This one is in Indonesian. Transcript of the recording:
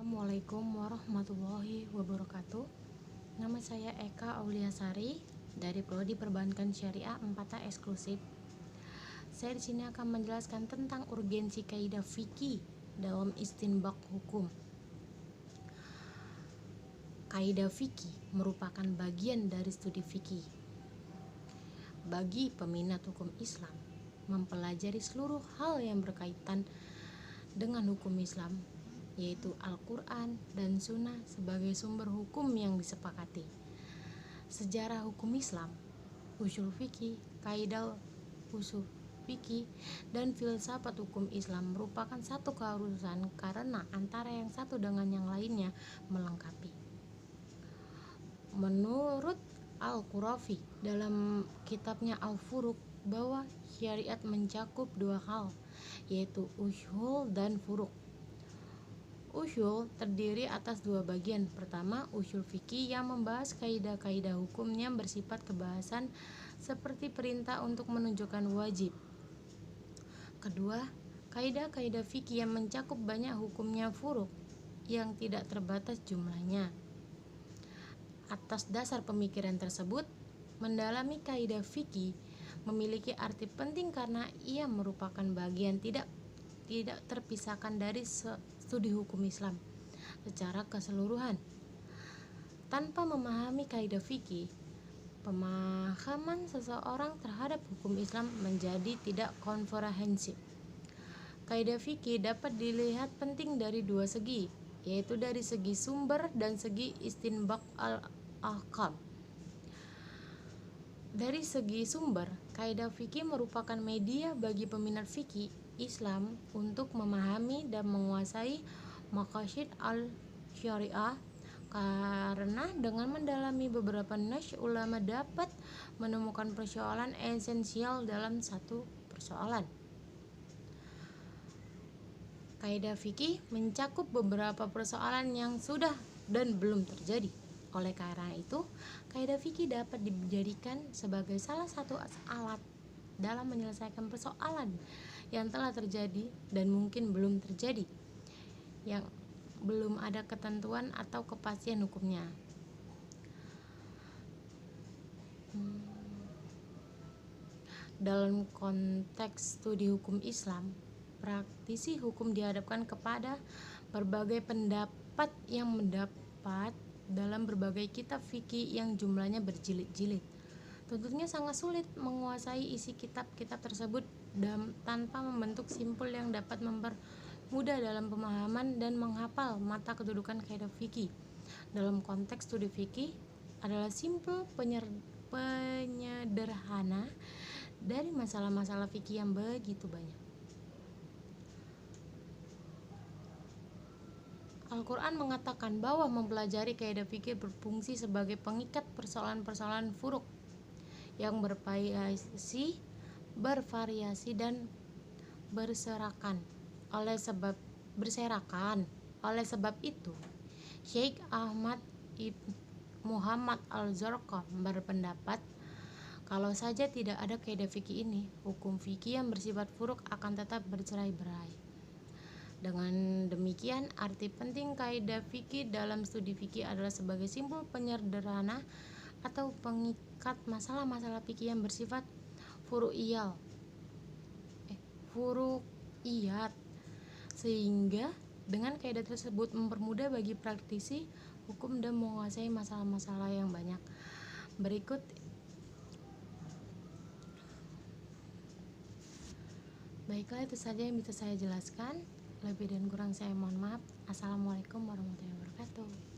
Assalamualaikum warahmatullahi wabarakatuh. Nama saya Eka Auliasari dari Prodi Perbankan Syariah 4A Eksklusif. Saya di sini akan menjelaskan tentang urgensi kaidah fikih dalam istinbak hukum. Kaidah fikih merupakan bagian dari studi fikih. Bagi peminat hukum Islam, mempelajari seluruh hal yang berkaitan dengan hukum Islam, yaitu Al-Quran dan Sunnah sebagai sumber hukum yang disepakati. Sejarah hukum Islam, usul fikih, kaidah usul fikih, dan filsafat hukum Islam merupakan satu keharusan karena antara yang satu dengan yang lainnya melengkapi. Menurut Al-Qurafi dalam kitabnya Al-Furuq bahwa syariat mencakup dua hal, yaitu usul dan furuq. Usul terdiri atas dua bagian. Pertama, usul fikih yang membahas kaidah-kaidah hukum yang bersifat kebahasan seperti perintah untuk menunjukkan wajib. Kedua, kaidah-kaidah fikih yang mencakup banyak hukumnya furuq yang tidak terbatas jumlahnya. Atas dasar pemikiran tersebut, mendalami kaidah fikih memiliki arti penting karena ia merupakan bagian tidak terpisahkan dari studi hukum Islam secara keseluruhan. Tanpa memahami kaidah fikih, pemahaman seseorang terhadap hukum Islam menjadi tidak komprehensif. Kaidah fikih dapat dilihat penting dari dua segi, yaitu dari segi sumber dan segi istinbak al-ahkam. Dari segi sumber, kaidah fikih merupakan media bagi peminat fikih Islam untuk memahami dan menguasai maqasid al-syariah, karena dengan mendalami beberapa nas ulama dapat menemukan persoalan esensial dalam satu persoalan. Kaidah fikih mencakup beberapa persoalan yang sudah dan belum terjadi. Oleh karena itu, kaidah fikih dapat dijadikan sebagai salah satu alat dalam menyelesaikan persoalan yang telah terjadi dan mungkin belum terjadi, yang belum ada ketentuan atau kepastian hukumnya. Dalam konteks studi hukum Islam, praktisi hukum dihadapkan kepada berbagai pendapat yang mendapat dalam berbagai kitab fikih yang jumlahnya berjilid-jilid. Tentunya sangat sulit menguasai isi kitab-kitab tersebut tanpa membentuk simpul yang dapat mempermudah dalam pemahaman dan menghafal mata kedudukan kaidah fikih. Dalam konteks studi fikih adalah simpul penyederhana dari masalah-masalah fikih yang begitu banyak. Al-Quran mengatakan bahwa mempelajari kaidah fikih berfungsi sebagai pengikat persoalan-persoalan furuq yang bervariasi dan berserakan. Oleh sebab itu, Syekh Ahmad Ibn Muhammad Al-Zarqah berpendapat kalau saja tidak ada kaidah fikih ini, hukum fikih yang bersifat furuq akan tetap bercerai-berai. Dengan demikian, arti penting kaidah fikih dalam studi fikih adalah sebagai simpul penyederhana atau pengikat masalah-masalah fikih yang bersifat furu'iyat, sehingga dengan kaidah tersebut mempermudah bagi praktisi hukum dan menguasai masalah-masalah yang banyak. Baiklah, itu saja yang bisa saya jelaskan. Lebih dan kurang saya mohon maaf. Assalamualaikum warahmatullahi wabarakatuh.